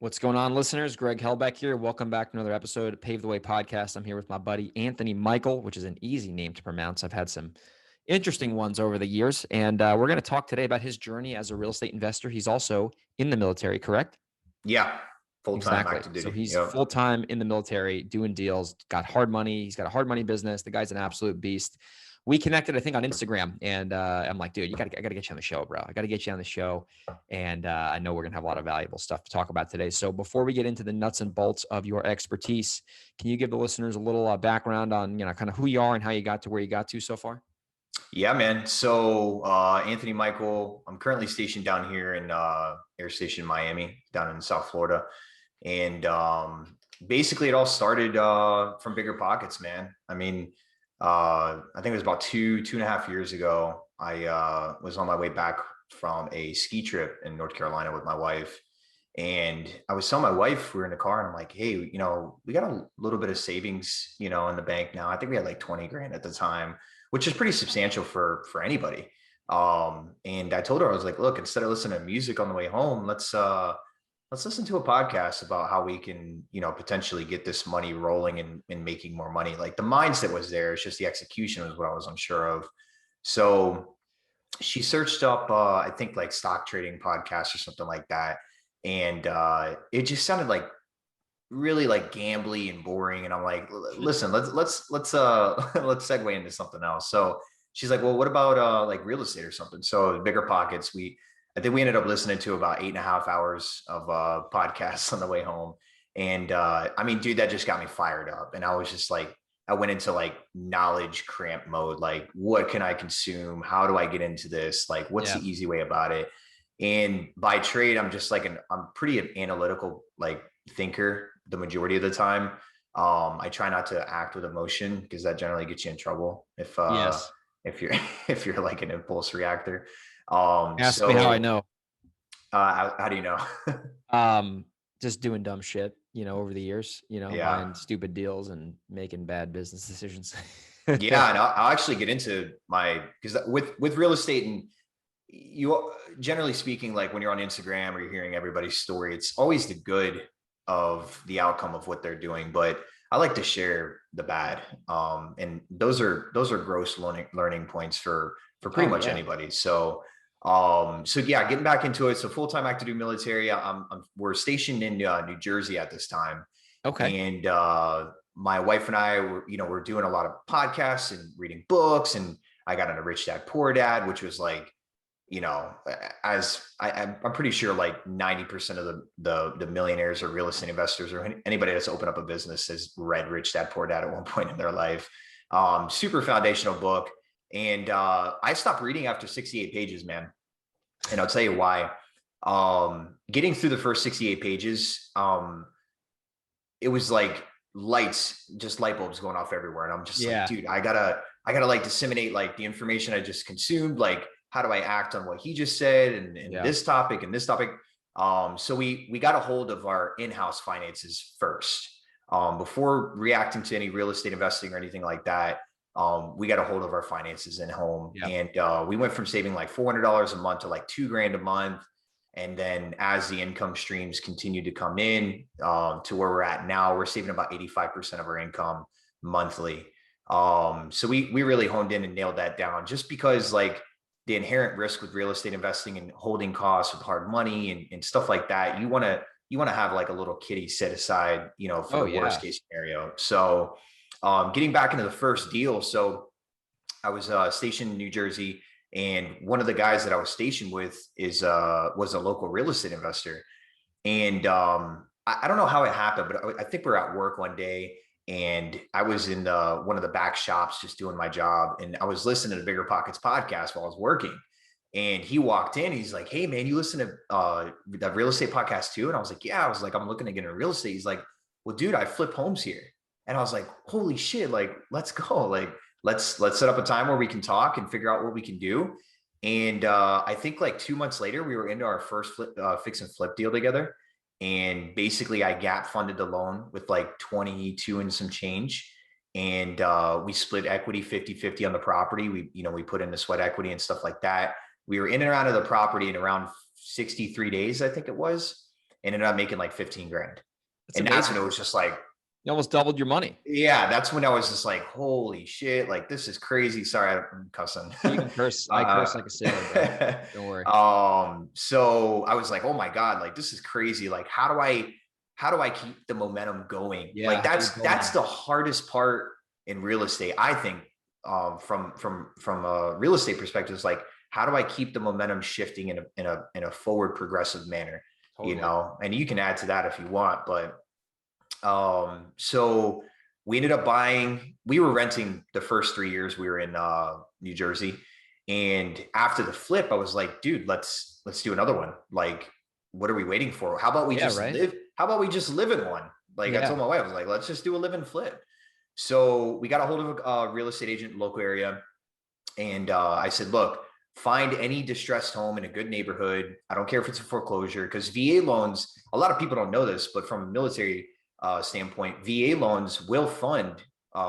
What's going on, listeners? Greg Helbeck here. Welcome back to another episode of Pave the Way Podcast. I'm here with my buddy Anthony Michael, which is an easy name to pronounce. I've had some interesting ones over the years, and we're going to talk today about his journey as a real estate investor. He's also in the military, correct? Yeah, full-time Exactly. active So duty. he's Yep. full-time in the military doing deals, got hard money. He's got a hard money business. The guy's an absolute beast. We connected, I think, on Instagram, and I'm like, dude, I got to get you on the show, bro. I got to get you on the show. And I know we're going to have a lot of valuable stuff to talk about today. So before we get into the nuts and bolts of your expertise, can you give the listeners a little background on, kind of who you are and how you got to where you got to so far? Yeah, man. So Anthony Michael, I'm currently stationed down here in Air Station Miami, down in South Florida. And basically it all started from Bigger Pockets, man. I mean, I think it was about two and a half years ago. I was on my way back from a ski trip in North Carolina with my wife. And I was telling my wife, we were in the car, and I'm like, hey, we got a little bit of savings, in the bank now. I think we had like 20 grand at the time, which is pretty substantial for anybody. And I told her, I was like, look, instead of listening to music on the way home, let's listen to a podcast about how we can, potentially get this money rolling and making more money. Like the mindset was there. It's just the execution was what I was unsure of. So she searched up, I think like stock trading podcasts or something like that. And it just sounded like really like gambly and boring. And I'm like, listen, let's let's segue into something else. So she's like, well, what about like real estate or something? So Bigger Pockets, I think we ended up listening to about 8.5 hours of podcasts on the way home. And I mean, dude, that just got me fired up. And I was just like, I went into like knowledge cramp mode. Like, what can I consume? How do I get into this? Like, what's the easy way about it? And by trade, I'm just like I'm pretty an analytical like thinker the majority of the time. I try not to act with emotion because that generally gets you in trouble Yes. if you're if you're like an impulse reactor. Ask me how I know. How do you know? Just doing dumb shit, over the years, Yeah. buying stupid deals and making bad business decisions. Yeah. And I'll actually get into because with real estate, and you generally speaking, like when you're on Instagram or you're hearing everybody's story, it's always the good of the outcome of what they're doing. But I like to share the bad. And those are gross learning points for pretty much anybody. So yeah, getting back into it. So full-time active duty military. We're stationed in New Jersey at this time. Okay. And my wife and I we're doing a lot of podcasts and reading books, and I got into Rich Dad Poor Dad, which was like, as I'm pretty sure like 90% of the millionaires or real estate investors or anybody that's opened up a business has read Rich Dad Poor Dad at one point in their life. Super foundational book. And I stopped reading after 68 pages, man. And I'll tell you why. Getting through the first 68 pages, it was like light bulbs going off everywhere. And I'm just like, dude, I gotta like disseminate like the information I just consumed. Like, how do I act on what he just said and this topic and this topic? So we got a hold of our in-house finances first. Before reacting to any real estate investing or anything like that, we got a hold of our finances in home. And we went from saving like $400 a month to like $2,000 a month. And then as the income streams continue to come in to where we're at now, we're saving about 85% of our income monthly. So we really honed in and nailed that down, just because like the inherent risk with real estate investing and holding costs with hard money and stuff like that, you want to have like a little kitty set aside, for the worst case scenario. So getting back into the first deal. So I was stationed in New Jersey, and one of the guys that I was stationed with was a local real estate investor. And I don't know how it happened, but I think we're at work one day, and I was in one of the back shops just doing my job, and I was listening to the Bigger Pockets podcast while I was working. And he walked in, he's like, hey man, you listen to that real estate podcast too? And I was like, yeah. I was like, I'm looking to get into real estate. He's like, well, dude, I flip homes here. And I was like, holy shit, like, let's go. Like, let's set up a time where we can talk and figure out what we can do. And I think like 2 months later, we were into our first fix and flip deal together. And basically I gap funded the loan with like 22 and some change. And we split equity 50-50 on the property. We put in the sweat equity and stuff like that. We were in and out of the property in around 63 days, I think it was. and ended up making like 15 grand. That's And amazing. that's when it was just like, You almost doubled your money. yeah, that's when I was just like, holy shit, like this is crazy. Sorry, I'm cussing. You can curse. I curse like a sailor, bro. Don't worry. So I was like, oh my God, like this is crazy. Like, how do I keep the momentum going? Yeah, Like that's the hardest part in real estate, I think, from a real estate perspective. Is like, how do I keep the momentum shifting in a forward progressive manner? Totally. You know, and you can add to that if you want, but so we ended up we were renting the first 3 years we were in New Jersey. And after the flip, I was like, dude, let's do another one. Like, what are we waiting for? How about we live? How about we just live in one? Like I told my wife, I was like, let's just do a live and flip. So we got a hold of a real estate agent in the local area. And I said, look, find any distressed home in a good neighborhood. I don't care if it's a foreclosure, because VA loans, a lot of people don't know this, but from a military standpoint, VA loans will fund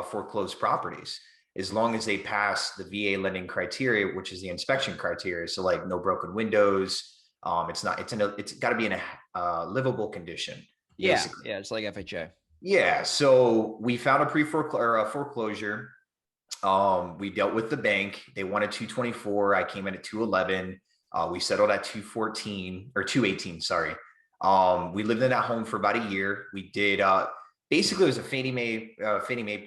foreclosed properties as long as they pass the VA lending criteria, which is the inspection criteria. So like no broken windows. It's got to be in a livable condition. Yeah. Basically. Yeah. It's like FHA. Yeah. So we found a foreclosure. We dealt with the bank. They wanted 224. I came in at 211. We settled at 214 or 218. Sorry. We lived in that home for about a year. We did, basically it was a Fannie Mae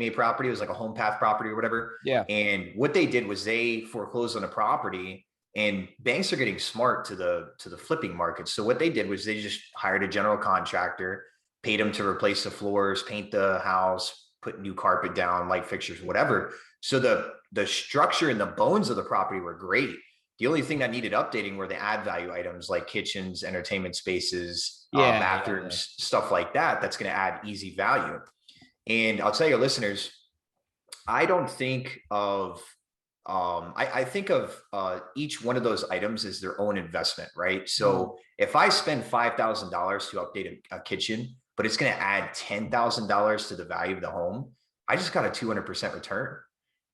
property. It was like a home path property or whatever. Yeah. And what they did was they foreclosed on a property, and banks are getting smart to the flipping market. So what they did was they just hired a general contractor, paid him to replace the floors, paint the house, put new carpet down, light fixtures, whatever. So the structure and the bones of the property were great. The only thing that needed updating were the add value items like kitchens, entertainment spaces, bathrooms, stuff like that. That's going to add easy value. And I'll tell your listeners, I don't think of, I think of each one of those items as their own investment, right? So if I spend $5,000 to update a kitchen, but it's going to add $10,000 to the value of the home, I just got a 200% return.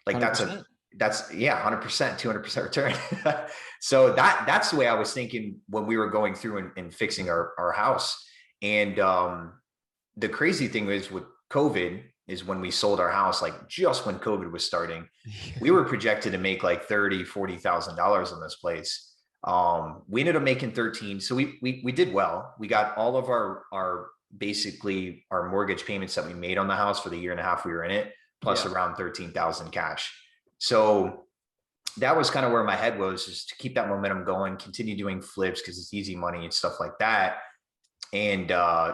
Like 100%. That's 100%, 200% return. So that's the way I was thinking when we were going through and fixing our house. And the crazy thing is with COVID is when we sold our house, like just when COVID was starting, we were projected to make like $30,000, $40,000 on this place. We ended up making 13. So we did well. We got all of our basically our mortgage payments that we made on the house for the year and a half we were in it, plus around 13,000 cash. So that was kind of where my head was, just to keep that momentum going, continue doing flips because it's easy money and stuff like that. And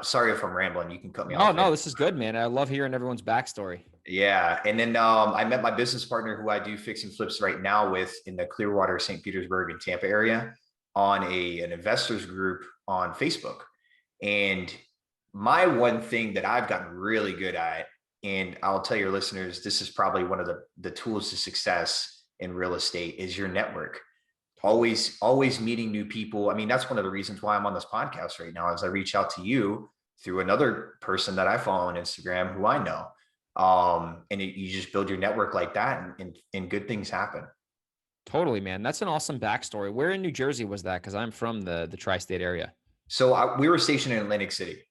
sorry if I'm rambling, you can cut me off. Oh, no, this is good, man. I love hearing everyone's backstory. Yeah. And then I met my business partner who I do fix and flips right now with in the Clearwater, St. Petersburg and Tampa area on an investors group on Facebook. And my one thing that I've gotten really good at, and I'll tell your listeners, this is probably one of the tools to success in real estate, is your network. Always meeting new people. I mean, that's one of the reasons why I'm on this podcast right now, is I reach out to you through another person that I follow on Instagram who I know. And you just build your network like that, and good things happen. Totally, man. That's an awesome backstory. Where in New Jersey was that? Because I'm from the tri-state area. So we were stationed in Atlantic City.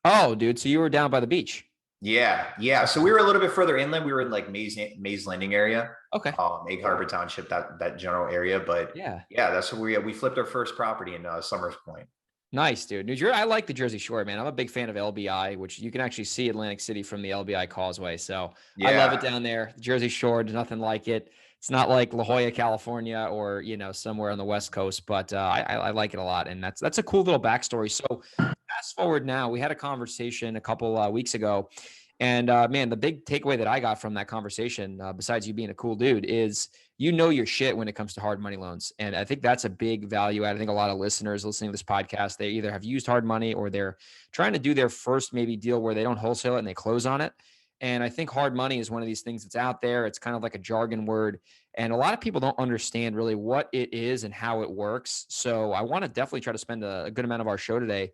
Oh, dude. So you were down by the beach. Yeah. So we were a little bit further inland. We were in like Mays Landing area. Okay. Egg Harbor Township, that general area. But yeah, that's where we flipped our first property in Summers Point. Nice, dude. New Jersey. I like the Jersey Shore, man. I'm a big fan of LBI, which you can actually see Atlantic City from the LBI Causeway. So I love it down there. Jersey Shore, there's nothing like it. It's not like La Jolla, California, or somewhere on the West Coast, but I like it a lot, and that's a cool little backstory. So fast forward now, we had a conversation a couple weeks ago, and man, the big takeaway that I got from that conversation, besides you being a cool dude, is your shit when it comes to hard money loans, and I think that's a big value add. I think a lot of listeners listening to this podcast, they either have used hard money or they're trying to do their first maybe deal where they don't wholesale it and they close on it. And I think hard money is one of these things that's out there. It's kind of like a jargon word. And a lot of people don't understand really what it is and how it works. So I want to definitely try to spend a good amount of our show today,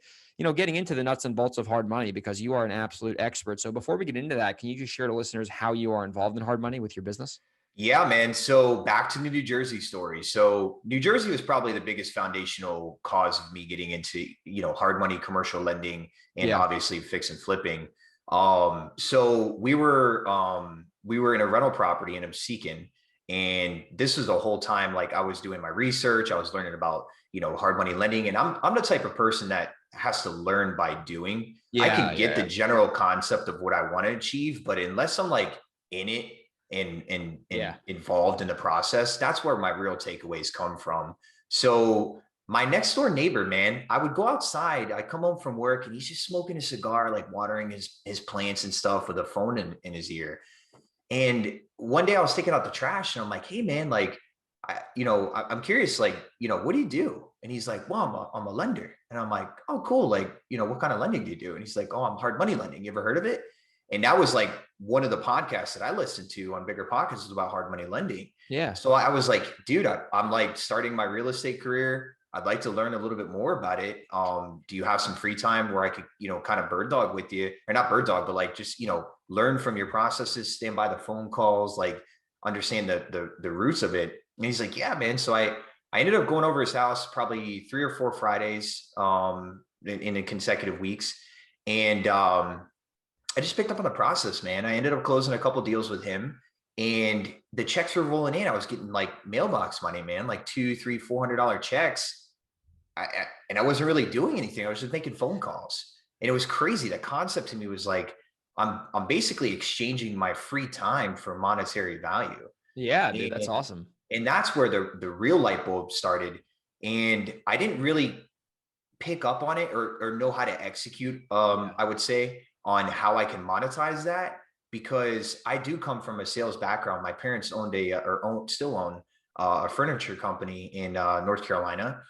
getting into the nuts and bolts of hard money, because you are an absolute expert. So before we get into that, can you just share to listeners how you are involved in hard money with your business? Yeah, man. So back to the New Jersey story. So New Jersey was probably the biggest foundational cause of me getting into, hard money commercial lending and Yeah. obviously fix and flipping. So we were in a rental property in Absecon, and this was the whole time like I was doing my research, I was learning about, hard money lending, and I'm the type of person that has to learn by doing. I Yeah. can Yeah. get the Yeah. general concept of what I want to achieve, but unless I'm like in it and Yeah. involved in the process, that's where my real takeaways come from. So my next door neighbor, man, I would go outside, I come home from work and he's just smoking a cigar, like watering his plants and stuff with a phone in his ear. And one day I was taking out the trash and I'm like, hey man, like, I'm curious, like, what do you do? And he's like, well, I'm a lender. And I'm like, oh, cool. Like, what kind of lending do you do? And he's like, oh, I'm hard money lending. You ever heard of it? And that was like one of the podcasts that I listened to on Bigger Pockets was about hard money lending. Yeah. So I was like, dude, I'm like starting my real estate career. I'd like to learn a little bit more about it. Do you have some free time where I could, kind of bird dog with you, or not bird dog, but like just, learn from your processes, stand by the phone calls, like understand the roots of it. And he's like, yeah, man. So I ended up going over his house probably 3 or 4 Fridays in consecutive weeks. And I just picked up on the process, man. I ended up closing a couple deals with him, and the checks were rolling in. I was getting like mailbox money, man, like $200, $300, $400 checks. And I wasn't really doing anything. I was just making phone calls, and it was crazy. The concept to me was like, I'm basically exchanging my free time for monetary value. Yeah, dude, that's And, awesome. and that's where the real light bulb started. And I didn't really pick up on it or know how to execute, I would say, on how I can monetize that, because I do come from a sales background. My parents still own a furniture company in North Carolina.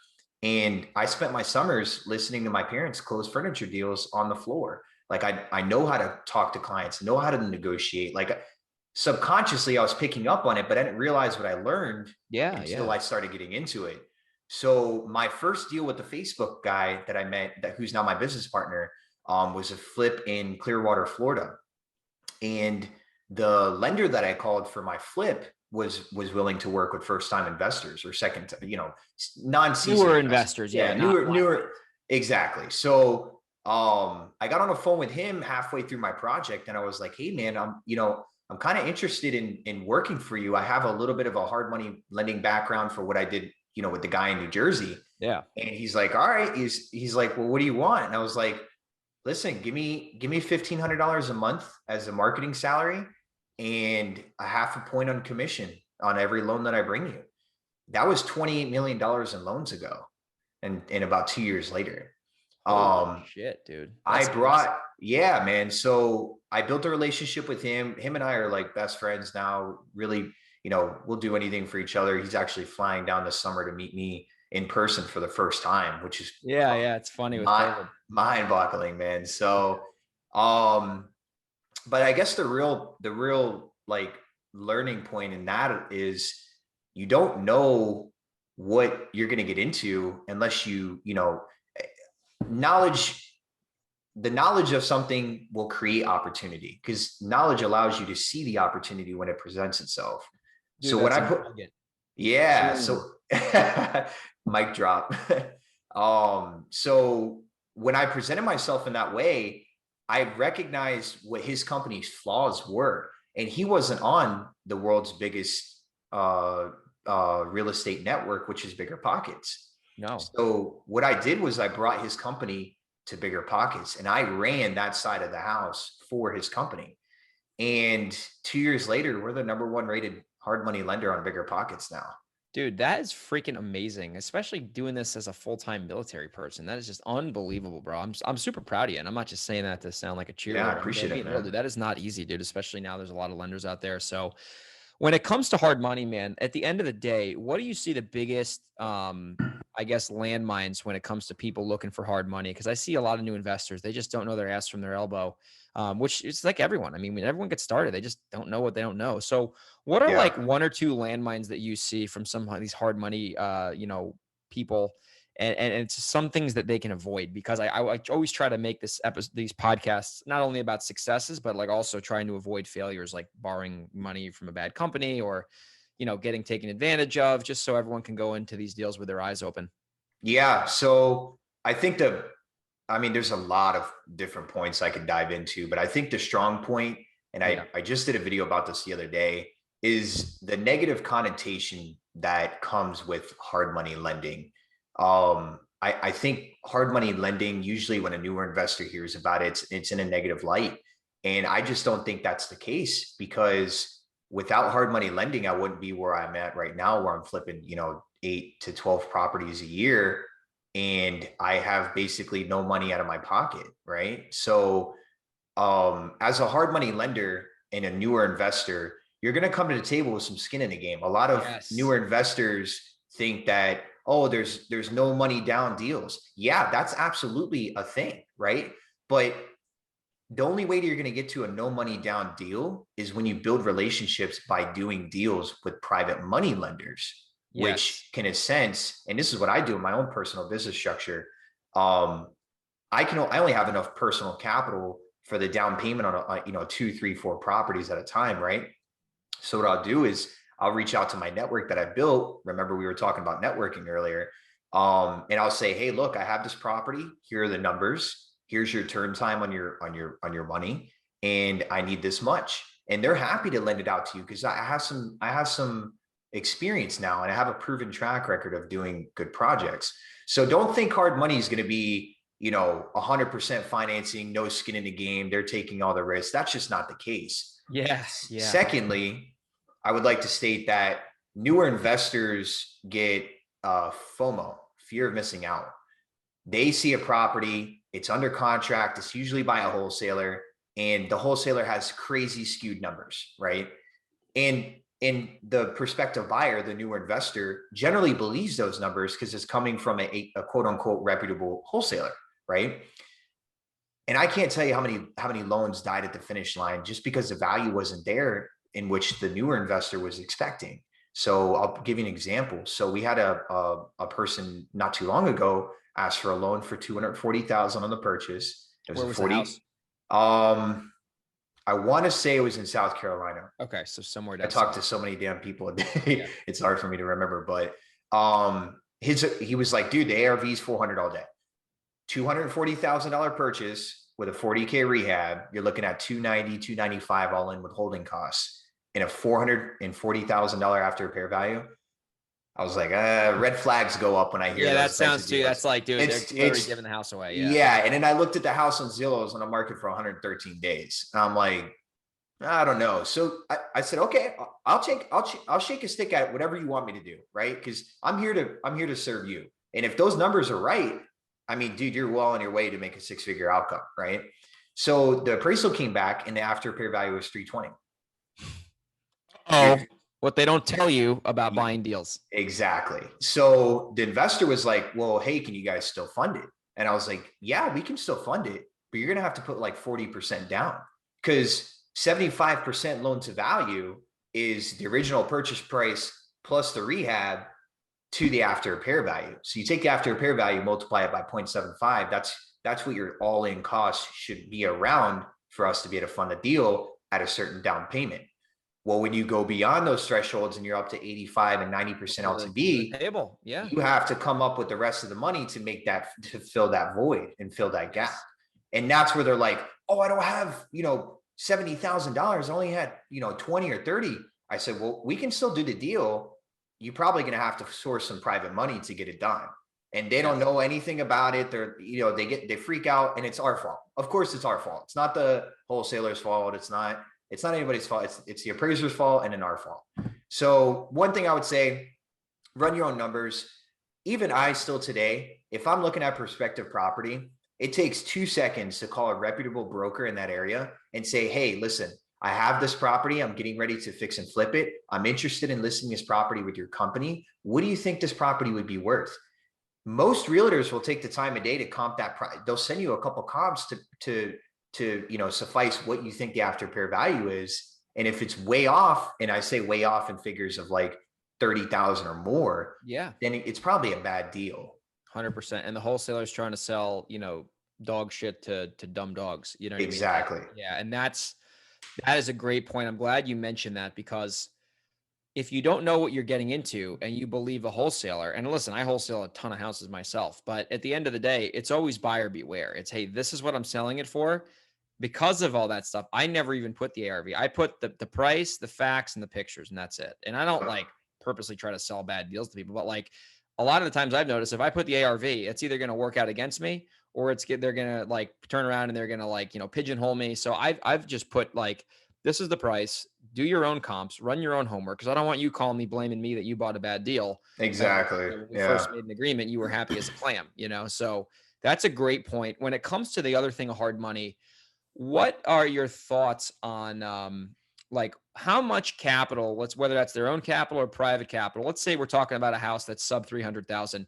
And I spent my summers listening to my parents close furniture deals on the floor. Like I know how to talk to clients, know how to negotiate. Like subconsciously I was picking up on it, but I didn't realize what I learned Yeah. until Yeah. I started getting into it. So my first deal with the Facebook guy that I met, who's now my business partner, was a flip in Clearwater, Florida. And the lender that I called for my flip was willing to work with first time investors or second, non-seasoned Newer investors. investors. Yeah. Yeah, newer. Exactly. So I got on the phone with him halfway through my project, and I was like, hey man, I'm kind of interested in working for you. I have a little bit of a hard money lending background for what I did, with the guy in New Jersey. Yeah. And he's like, all right. He's like, well, what do you want? And I was like, listen, give me $1,500 a month as a marketing salary and a half a point on commission on every loan that I bring you. That was $28 million in loans ago, and about 2 years later. Holy shit, dude. I That's awesome. brought, yeah, man. So I built a relationship with him. Him and I are like best friends now. Really, we'll do anything for each other. He's actually flying down this summer to meet me in person for the first time, which is Yeah. Yeah. It's funny with COVID. mind-boggling, man. So, um, but I guess the real like learning point in that is you don't know what you're going to get into unless knowledge the knowledge of something will create opportunity, because knowledge allows you to see the opportunity when it presents itself. Dude, So when that's I a put, nugget. yeah, Ooh. so mic drop. So when I presented myself in that way, I recognized what his company's flaws were. And he wasn't on the world's biggest real estate network, which is Bigger Pockets. No. So what I did was I brought his company to Bigger Pockets, and I ran that side of the house for his company. And 2 years later, we're the number one rated hard money lender on Bigger Pockets now. Dude, that is freaking amazing, especially doing this as a full-time military person. That is just unbelievable, bro. I'm super proud of you. And I'm not just saying that to sound like a Yeah, I cheerleader. I'm appreciate it, being real, man. dude. That is not easy, dude, especially now there's a lot of lenders out there. So when it comes to hard money, man, at the end of the day, what do you see the biggest, I guess, landmines when it comes to people looking for hard money? Because I see a lot of new investors. They just don't know their ass from their elbow, which is like everyone. I mean, when everyone gets started, they just don't know what they don't know. So what are like Yeah. one or two landmines that you see from some of these hard money, people? and it's some things that they can avoid, because I always try to make these podcasts not only about successes, but like also trying to avoid failures, like borrowing money from a bad company or, getting taken advantage of, just so everyone can go into these deals with their eyes open. Yeah. So I think there's a lot of different points I could dive into, but I think the strong point, and I just did a video about this the other day, is the negative connotation that comes with hard money lending. I think hard money lending, usually when a newer investor hears about it, it's in a negative light. And I just don't think that's the case, because without hard money lending, I wouldn't be where I'm at right now, where I'm flipping, 8 to 12 properties a year. And I have basically no money out of my pocket. Right. So as a hard money lender and a newer investor, you're going to come to the table with some skin in the game. A lot of newer investors think that, oh, there's no money down deals. Yeah, that's absolutely a thing. Right. But the only way that you're going to get to a no money down deal is when you build relationships by doing deals with private money lenders, which can, in a sense, and this is what I do in my own personal business structure. I only have enough personal capital for the down payment on 2, 3, 4 properties at a time. Right. So what I'll do is I'll reach out to my network that I built. Remember, we were talking about networking earlier. And I'll say, hey, look, I have this property. Here are the numbers. Here's your turn time on your money, and I need this much. And they're happy to lend it out to you, because I have some experience now, and I have a proven track record of doing good projects. So don't think hard money is going to be 100% financing, no skin in the game. They're taking all the risks. That's just not the case. Yes. Yeah. Secondly, I would like to state that newer investors get FOMO, fear of missing out. They see a property, it's under contract, it's usually by a wholesaler, and the wholesaler has crazy skewed numbers, right? And the prospective buyer, the newer investor, generally believes those numbers because it's coming from a quote unquote reputable wholesaler, right? And I can't tell you how many loans died at the finish line just because the value wasn't there in which the newer investor was expecting. So I'll give you an example. So we had a person not too long ago asked for a loan for $240,000 on the purchase. It was Where was 40. The house? I want to say it was in South Carolina. Okay, so somewhere down. I talk to so many damn people a day. It's hard for me to remember, but he was like, dude, the ARV is $400 all day. $240,000 purchase with a 40K rehab. You're looking at $290, $295 all in with holding costs, and a $440,000 after repair value. I was like, red flags go up when I hear. Yeah, that sounds too. That's like, dude, they're giving the house away. Yeah. And then I looked at the house on Zillow's on the market for 113 days. And I'm like, I don't know. So I said, okay, I'll shake a stick at whatever you want me to do, right? Because I'm here to serve you. And if those numbers are right, I mean, dude, you're well on your way to make a 6-figure outcome, right? So the appraisal came back, and the after repair value was 320. Oh. What they don't tell you about buying deals. Exactly. So the investor was like, well, hey, can you guys still fund it? And I was like, yeah, we can still fund it, but you're going to have to put like 40% down, because 75% loan to value is the original purchase price plus the rehab to the after repair value. So you take the after repair value, multiply it by 0.75. That's what your all-in cost should be around for us to be able to fund a deal at a certain down payment. Well, when you go beyond those thresholds and you're up to 85 and 90% LTV, you have to come up with the rest of the money to make that, to fill that void and fill that gap. And that's where they're like, oh, I don't have, $70,000. I only had, 20 or 30. I said, well, we can still do the deal. You're probably going to have to source some private money to get it done. And they don't know anything about it. They're, they freak out, and it's our fault. Of course, it's our fault. It's not the wholesaler's fault. It's not anybody's fault. It's the appraiser's fault and then our fault. So one thing I would say, run your own numbers. Even I still today, if I'm looking at prospective property, it takes 2 seconds to call a reputable broker in that area and say, hey, listen, I have this property. I'm getting ready to fix and flip it. I'm interested in listing this property with your company. What do you think this property would be worth? Most realtors will take the time of day to comp that price. They'll send you a couple comps to suffice what you think the after repair value is. And if it's way off, and I say way off in figures of like 30,000 or more, then it's probably a bad deal. 100%. And the wholesaler's trying to sell, dog shit to dumb dogs. You know what I mean? Exactly. Yeah. And that is a great point. I'm glad you mentioned that, because if you don't know what you're getting into and you believe a wholesaler, and listen, I wholesale a ton of houses myself, but at the end of the day, it's always buyer beware. It's, hey, this is what I'm selling it for. Because of all that stuff, I never even put the ARV. I put the price, the facts, and the pictures, and that's it. And I don't purposely try to sell bad deals to people, but a lot of the times I've noticed if I put the ARV, it's either going to work out against me, or they're going to turn around and they're going to pigeonhole me. So I've just put this is the price. Do your own comps, run your own homework, because I don't want you calling me blaming me that you bought a bad deal. Exactly. When we first made an agreement, you were happy as a clam, So that's a great point. When it comes to the other thing of hard money, what are your thoughts on how much capital, whether that's their own capital or private capital? Let's say we're talking about a house that's sub 300,000.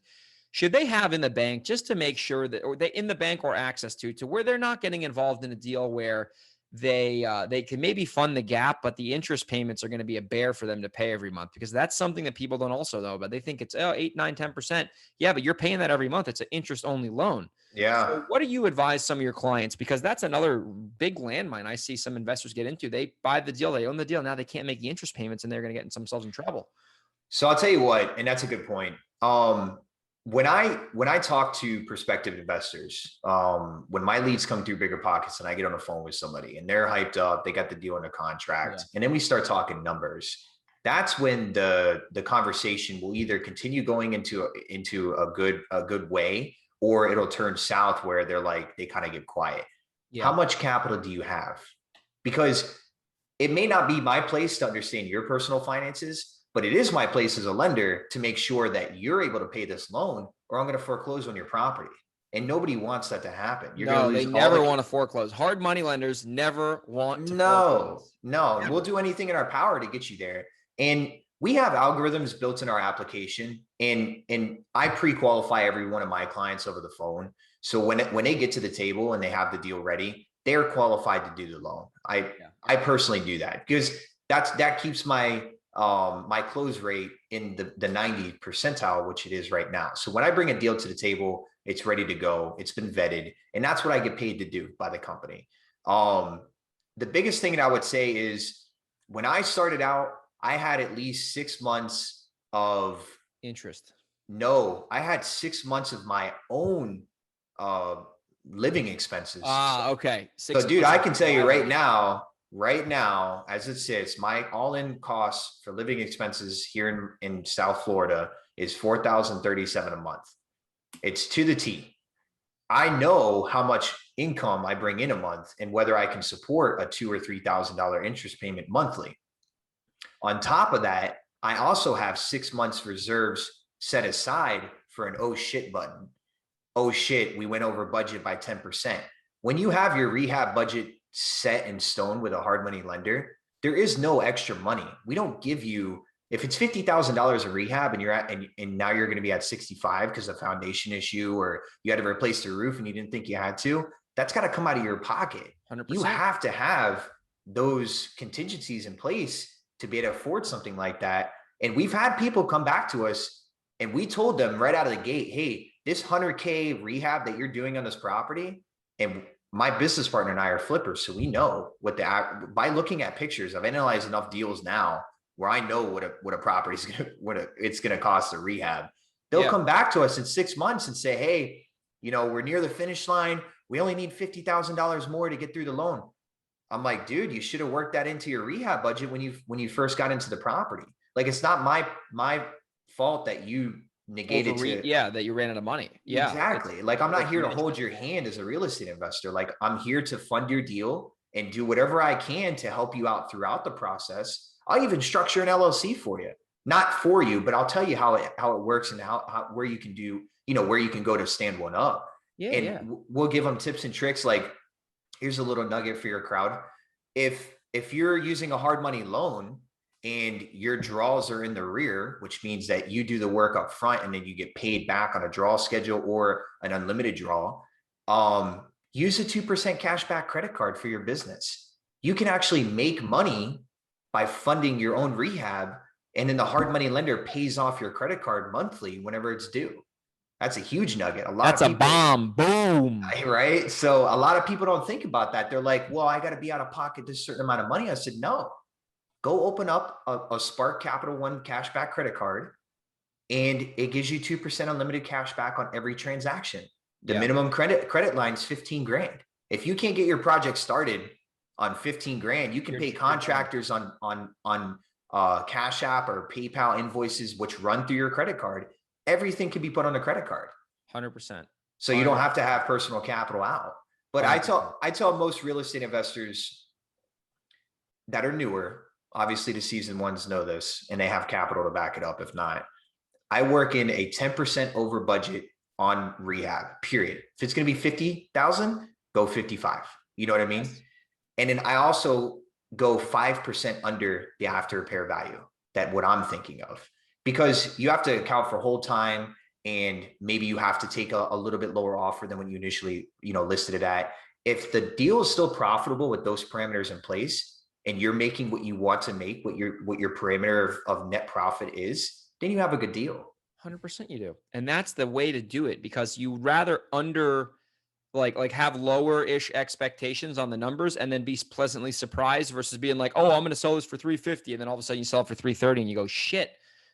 Should they have in the bank just to make sure that, or they in the bank or access to where they're not getting involved in a deal where they can maybe fund the gap, but the interest payments are going to be a bear for them to pay every month? Because that's something that people don't also know about. They think it's 8, 9, 10%. Yeah, but you're paying that every month. It's an interest only loan. Yeah. So what do you advise some of your clients? Because that's another big landmine I see some investors get into. They buy the deal, they own the deal. Now they can't make the interest payments and they're going to get themselves in trouble. So I'll tell you what, and that's a good point. When I talk to prospective investors, when my leads come through Bigger Pockets and I get on the phone with somebody and they're hyped up, they got the deal under contract, and then we start talking numbers, that's when the conversation will either continue going into a good way, or it'll turn south where they kind of get quiet. Yeah. How much capital do you have? Because it may not be my place to understand your personal finances, but it is my place as a lender to make sure that you're able to pay this loan, or I'm going to foreclose on your property. And nobody wants that to happen. They never want to foreclose. Hard money lenders never want to foreclose. No, we'll do anything in our power to get you there. And we have algorithms built in our application, and I pre-qualify every one of my clients over the phone. So when they get to the table and they have the deal ready, they're qualified to do the loan. I personally do that because that keeps my close rate in the 90 percentile, which it is right now. So when I bring a deal to the table, it's ready to go. It's been vetted, and that's what I get paid to do by the company. The biggest thing that I would say is when I started out, I had at least 6 months of interest. No, I had 6 months of my own living expenses. Okay. So dude, I can tell you right now, as it sits, my all-in costs for living expenses here in South Florida is $4,037 a month. It's to the T. I know how much income I bring in a month and whether I can support a $2,000 or $3,000 interest payment monthly. On top of that, I also have 6 months reserves set aside for an oh shit button. Oh shit, we went over budget by 10%. When you have your rehab budget set in stone with a hard money lender, there is no extra money. We don't give you, if it's $50,000 of rehab and now you're going to be at 65 because of foundation issue, or you had to replace the roof and you didn't think you had to, that's got to come out of your pocket. 100%. You have to have those contingencies in place to be able to afford something like that. And we've had people come back to us and we told them right out of the gate, hey, this 100K rehab that you're doing on this property, and my business partner and I are flippers, so we know by looking at pictures. I've analyzed enough deals now where I know what a property's it's gonna cost to rehab. They'll come back to us in 6 months and say, hey, we're near the finish line. We only need $50,000 more to get through the loan. I'm like, dude, you should have worked that into your rehab budget when you first got into the property. Like, it's not my fault that you negated that you ran out of money. Yeah, exactly. Like, I'm not here to hold your hand as a real estate investor. Like, I'm here to fund your deal and do whatever I can to help you out throughout the process. I'll even structure an LLC for you, not for you, but I'll tell you how it works and how where you can do, where you can go to stand one up. We'll give them tips and tricks. Like, here's a little nugget for your crowd. If you're using a hard money loan and your draws are in the rear, which means that you do the work up front and then you get paid back on a draw schedule or an unlimited draw, use a 2% cashback credit card for your business. You can actually make money by funding your own rehab, and then the hard money lender pays off your credit card monthly whenever it's due. That's a huge nugget. That's a bomb. Boom. Right? So a lot of people don't think about that. They're like, well, I got to be out of pocket this certain amount of money. I said, no, go open up a Spark Capital One cashback credit card, and it gives you 2% unlimited cash back on every transaction. The minimum credit line is 15 grand. If you can't get your project started on 15 grand, you can pay contractors on Cash App or PayPal invoices, which run through your credit card. Everything can be put on a credit card. 100%. So you don't have to have personal capital out. But 100%. I tell most real estate investors that are newer, obviously the seasoned ones know this, and they have capital to back it up. If not, I work in a 10% over budget on rehab, period. If it's going to be 50,000, go 55. You know what I mean? Yes. And then I also go 5% under the after repair value, that what I'm thinking of, because you have to account for hold time, and maybe you have to take a little bit lower offer than when you initially, listed it at. If the deal is still profitable with those parameters in place, and you're making what you want to make, what your parameter of net profit is, then you have a good deal. 100% you do. And that's the way to do it, because you rather have lower-ish expectations on the numbers and then be pleasantly surprised versus being like, oh, I'm going to sell this for $350. And then all of a sudden you sell it for $330 and you go, shit.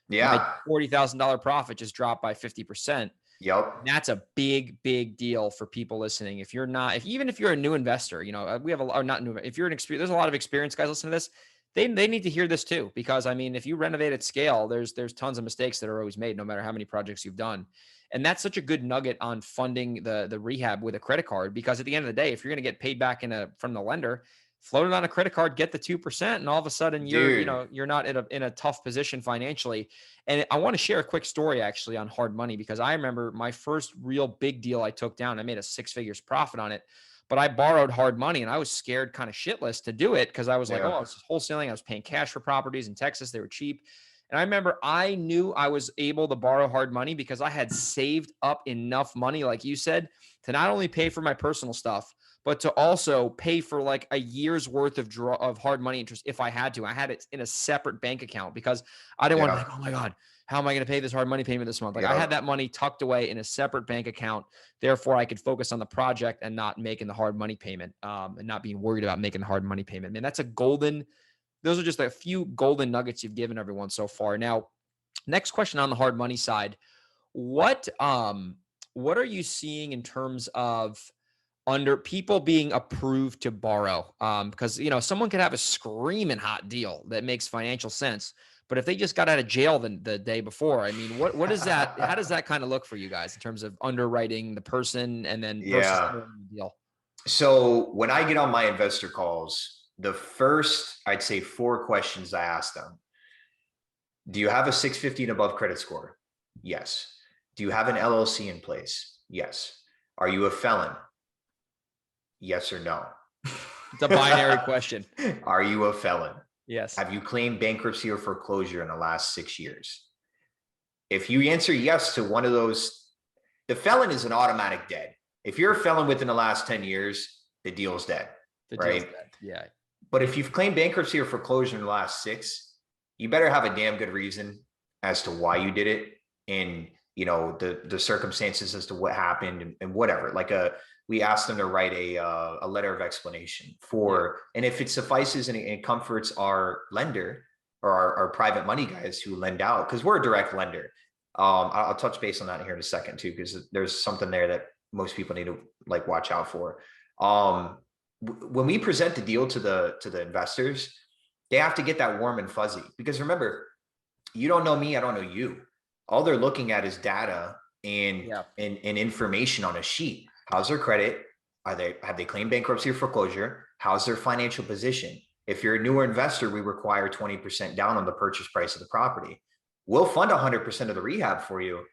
Yeah. My $40,000 profit just dropped by 50%. Yep. That's a big, big deal for people listening. If you're not, even if you're a new investor, we have if you're an experience, there's a lot of experienced guys listening to this. They need to hear this too, because if you renovate at scale, there's tons of mistakes that are always made, no matter how many projects you've done. And that's such a good nugget on funding the rehab with a credit card, because at the end of the day, if you're going to get paid back from the lender, float it on a credit card, get the 2%, and all of a sudden you're not in a tough position financially. And I want to share a quick story actually on hard money, because I remember my first real big deal I took down. I made a 6 figures profit on it, but I borrowed hard money, and I was scared kind of shitless to do it, because I was like, oh, I was wholesaling. I was paying cash for properties in Texas. They were cheap. And I remember I knew I was able to borrow hard money because I had saved up enough money, like you said, to not only pay for my personal stuff, but to also pay for like a year's worth of hard money interest if I had to. I had it in a separate bank account because I didn't want to oh my God, how am I going to pay this hard money payment this month? Like I had that money tucked away in a separate bank account. Therefore, I could focus on the project and not making the hard money payment and not being worried about making the hard money payment. Man, those are just a few golden nuggets you've given everyone so far. Now, next question on the hard money side, what are you seeing in terms of under people being approved to borrow? Because, someone could have a screaming hot deal that makes financial sense, but if they just got out of jail the day before, what is that? How does that kind of look for you guys in terms of underwriting the person and then versus the deal? So when I get on my investor calls, the first, I'd say 4 questions I ask them: do you have a 650 and above credit score? Yes. Do you have an LLC in place? Yes. Are you a felon? Yes or no? It's a binary question. Are you a felon? Yes. Have you claimed bankruptcy or foreclosure in the last 6 years? If you answer yes to one of those, the felon is an automatic dead. If you're a felon within the last 10 years, the deal's dead. Right? Dead. Yeah. But if you've claimed bankruptcy or foreclosure in the last 6, you better have a damn good reason as to why you did it, and the circumstances as to what happened and whatever. We asked them to write a letter of explanation and if it suffices and it comforts our lender or our private money guys who lend out, because we're a direct lender. I'll touch base on that here in a second too, because there's something there that most people need to watch out for. When we present the deal to the investors, they have to get that warm and fuzzy, because remember, you don't know me, I don't know you. All they're looking at is data and information on a sheet. How's their credit? Have they claimed bankruptcy or foreclosure? How's their financial position? If you're a newer investor, we require 20% down on the purchase price of the property. We'll fund 100% of the rehab for you,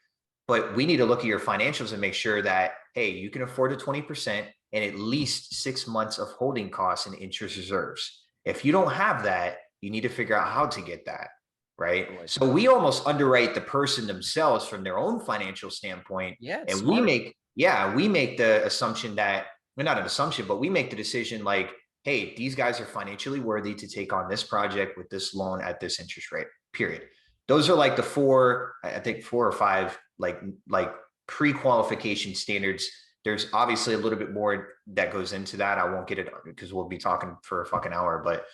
but we need to look at your financials and make sure that, hey, you can afford the 20% and at least 6 months of holding costs and interest reserves. If you don't have that, you need to figure out how to get that, right? So we almost underwrite the person themselves from their own financial standpoint. Yeah, and smart. we make the assumption that, well, not an assumption, but we make the decision like, hey, these guys are financially worthy to take on this project with this loan at this interest rate, period. Those are like the 4 or 5 pre-qualification standards. There's obviously a little bit more that goes into that. I won't get it because we'll be talking for a fucking hour, but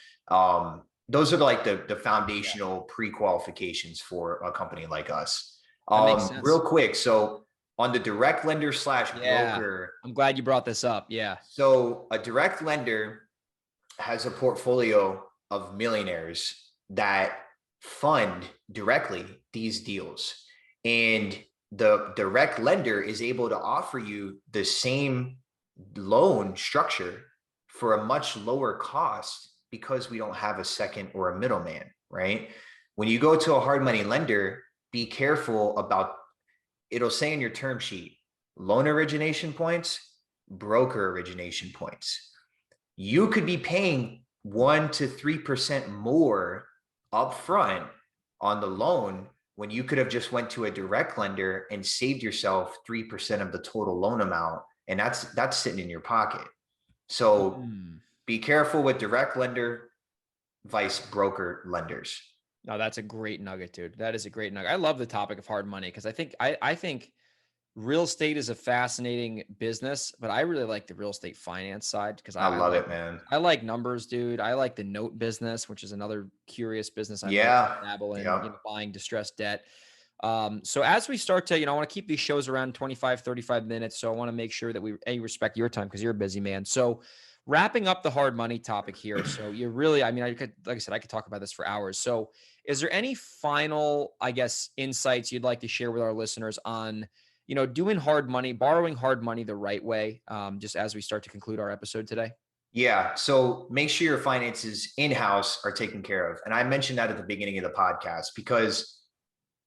those are like the foundational pre-qualifications for a company like us. That makes sense. Real quick. So on the direct lender / broker. I'm glad you brought this up. Yeah. So a direct lender has a portfolio of millionaires that fund directly these deals. And the direct lender is able to offer you the same loan structure for a much lower cost because we don't have a second or a middleman, right? When you go to a hard money lender, be careful about, it'll say in your term sheet, loan origination points, broker origination points. You could be paying 1 to 3% more upfront on the loan when you could have just went to a direct lender and saved yourself 3% of the total loan amount. And that's sitting in your pocket. So be careful with direct lender vice broker lenders. No, that's a great nugget, dude. That is a great nugget. I love the topic of hard money because I think real estate is a fascinating business, but I really like the real estate finance side because I love it, man. I like numbers, dude. I like the note business, which is another curious business. I dabble in, buying distressed debt. So as we start to, I want to keep these shows around 25, 35 minutes. So I want to make sure that we respect your time because you're a busy man. So wrapping up the hard money topic here. So you're really, like I said, I could talk about this for hours. So is there any final, insights you'd like to share with our listeners on, doing hard money, borrowing hard money the right way, just as we start to conclude our episode today? Yeah. So make sure your finances in-house are taken care of. And I mentioned that at the beginning of the podcast because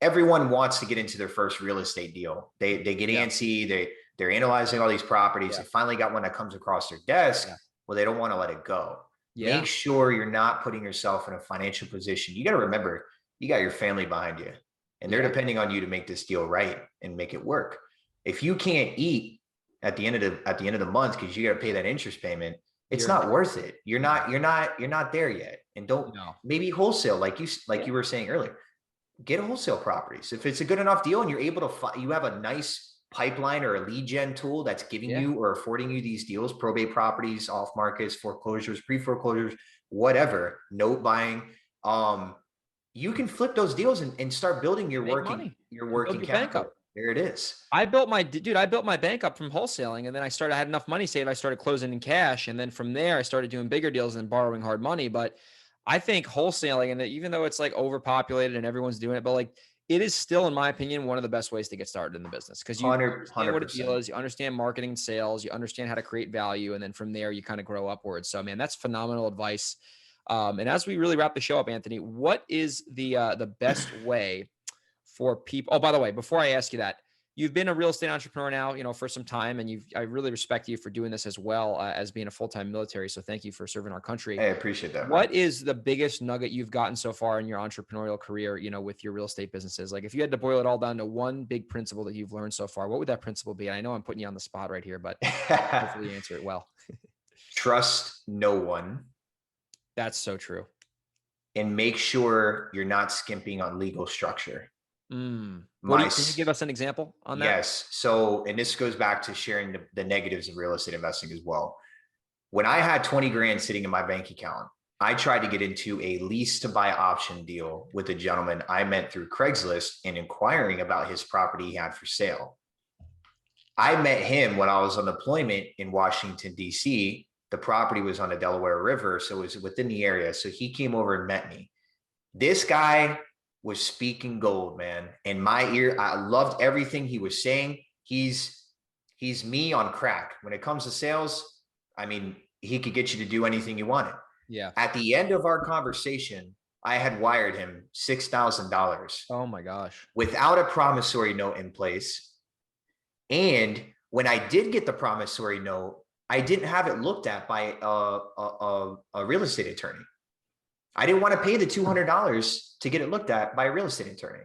everyone wants to get into their first real estate deal. They get antsy. They're analyzing all these properties. They finally got one that comes across their desk. Well, they don't want to let it go. Make sure you're not putting yourself in a financial position. You got to remember, you got your family behind you and they're depending on you to make this deal right and make it work. If you can't eat at the end of the month because you got to pay that interest payment, it's not worth it. You're not there yet. And maybe wholesale, like you were saying earlier, get wholesale properties. If it's a good enough deal and you're able to you have a nice pipeline or a lead gen tool that's giving you or affording you these deals, probate properties, off markets, foreclosures, pre-foreclosures, whatever, note buying, you can flip those deals and start building your working capital. There it is. I built my bank up from wholesaling, and then I had enough money saved. I started closing in cash. And then from there, I started doing bigger deals and borrowing hard money. But I think wholesaling, and even though it's like overpopulated and everyone's doing it, but like it is still, in my opinion, one of the best ways to get started in the business because you understand what a deal is, you understand marketing and sales, you understand how to create value. And then from there, you kind of grow upwards. So, man, that's phenomenal advice. And as we really wrap the show up, Anthony, what is the best way for people? Oh, by the way, before I ask you that, you've been a real estate entrepreneur now, for some time, and I really respect you for doing this as well as being a full-time military. So thank you for serving our country. Hey, I appreciate that. What is the biggest nugget you've gotten so far in your entrepreneurial career, with your real estate businesses? Like if you had to boil it all down to one big principle that you've learned so far, what would that principle be? And I know I'm putting you on the spot right here, but hopefully you answer it well. Trust no one. That's so true. And make sure you're not skimping on legal structure. Can you give us an example on that? Yes. So, and this goes back to sharing the negatives of real estate investing as well. When I had 20 grand sitting in my bank account, I tried to get into a lease to buy option deal with a gentleman I met through Craigslist and inquiring about his property he had for sale. I met him when I was on deployment in Washington, D.C. The property was on the Delaware River, so it was within the area. So he came over and met me. This guy was speaking gold, man. In my ear, I loved everything he was saying. He's me on crack. When it comes to sales, I mean, he could get you to do anything you wanted. Yeah. At the end of our conversation, I had wired him $6,000. Oh my gosh. Without a promissory note in place. And when I did get the promissory note, I didn't have it looked at by a real estate attorney. I didn't want to pay the $200 to get it looked at by a real estate attorney.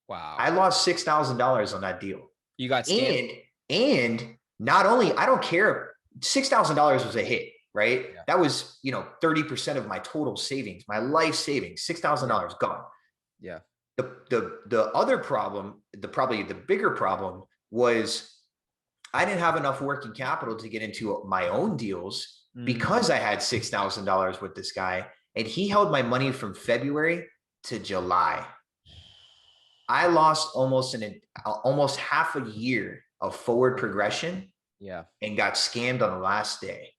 Wow. I lost $6,000 on that deal. You got scammed. And not only, I don't care, $6,000 was a hit, right? Yeah. That was, 30% of my total savings, my life savings, $6,000 gone. Yeah. The other problem, probably the bigger problem was I didn't have enough working capital to get into my own deals because I had $6,000 with this guy, and he held my money from February to July. I lost almost half a year of forward progression. Yeah. And got scammed on the last day.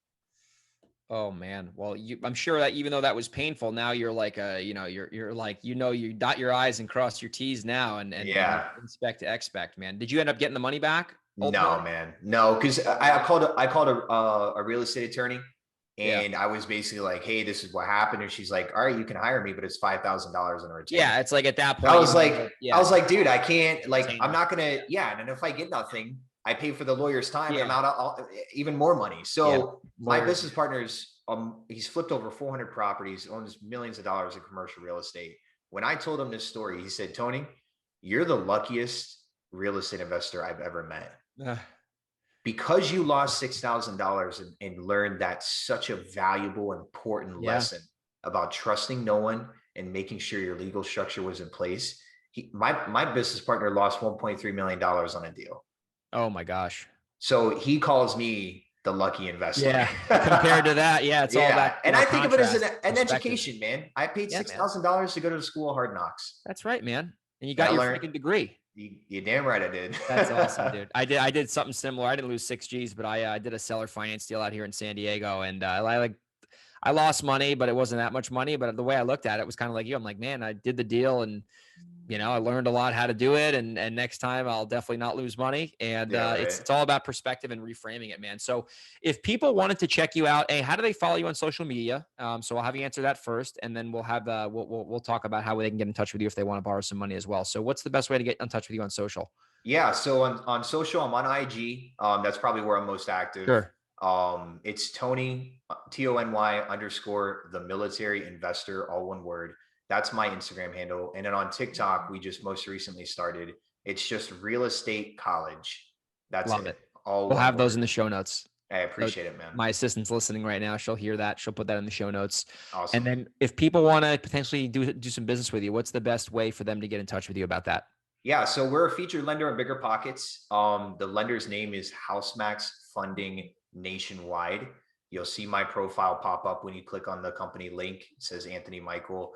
Oh man. Well, I'm sure that even though that was painful, now you're like, you're like, you dot your I's and cross your T's now and yeah, inspect to expect, man. Did you end up getting the money back? Ultimately? No, man. No. Cause I called a real estate attorney and I was basically like, hey, this is what happened. And she's like, all right, you can hire me, but it's $5,000 in a return. Yeah. It's like at that point, I was like, dude, I can't, like, I'm not going to, and if I get nothing, I pay for the lawyer's time and I'm out even more money. So my business partner's, he's flipped over 400 properties, owns millions of dollars in commercial real estate. When I told him this story, he said, Tony, you're the luckiest real estate investor I've ever met. Because you lost $6,000 and learned that such a valuable, important lesson about trusting no one and making sure your legal structure was in place. My business partner lost $1.3 million on a deal. Oh my gosh. So he calls me the lucky investor. Yeah. Compared to that. Yeah. It's all that. And I think of it as an education, man. I paid $6,000 to go to the school of hard knocks. That's right, man. And you got your freaking degrey. You damn right I did. That's awesome, dude. I did something similar. I didn't lose 6 G's, but I did a seller finance deal out here in San Diego. And I lost money, but it wasn't that much money. But the way I looked at it was kind of like you. I'm like, man, I did the deal and I learned a lot how to do it. And next time I'll definitely not lose money. And it's all about perspective and reframing it, man. So if people wanted to check you out, how do they follow you on social media? So I'll have you answer that first, and then we'll have we'll talk about how they can get in touch with you if they want to borrow some money as well. So what's the best way to get in touch with you on social? Yeah. So on social, I'm on IG. That's probably where I'm most active. Sure. It's Tony, TONY_ the military investor, all one word. That's my Instagram handle. And then on TikTok, we just most recently started. It's just Real Estate College. That's Love it. We'll have those in the show notes. I appreciate it, man. My assistant's listening right now. She'll hear that. She'll put that in the show notes. Awesome. And then if people want to potentially do some business with you, what's the best way for them to get in touch with you about that? Yeah. So we're a featured lender on Bigger Pockets. The lender's name is HouseMax Funding Nationwide. You'll see my profile pop up when you click on the company link. It says Anthony Michael.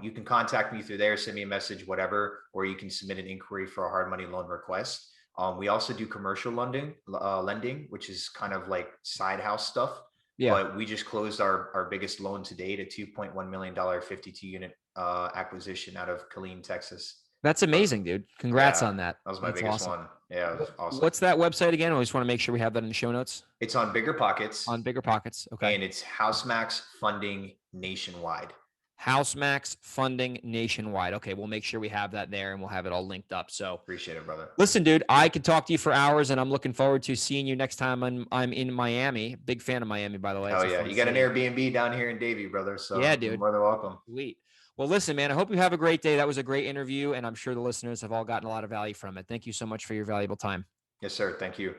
You can contact me through there, send me a message, whatever, or you can submit an inquiry for a hard money loan request. We also do commercial lending, which is kind of like side house stuff. Yeah. But we just closed our biggest loan to date, a $2.1 million 52 unit acquisition out of Killeen, Texas. That's amazing, dude. Congrats on that. That was my biggest one. Yeah, it was awesome. What's that website again? I just want to make sure we have that in the show notes. It's on Bigger Pockets. On Bigger Pockets. Okay. And it's HouseMax Funding Nationwide. HouseMax Funding Nationwide. Okay, we'll make sure we have that there and we'll have it all linked up. So appreciate it, brother. Listen, dude, I could talk to you for hours and I'm looking forward to seeing you next time I'm in Miami. Big fan of Miami, by the way. Oh yeah, you got an Airbnb down here in Davie, brother. So yeah, dude. You're more than welcome. Sweet. Well, listen, man, I hope you have a great day. That was a great interview and I'm sure the listeners have all gotten a lot of value from it. Thank you so much for your valuable time. Yes, sir. Thank you.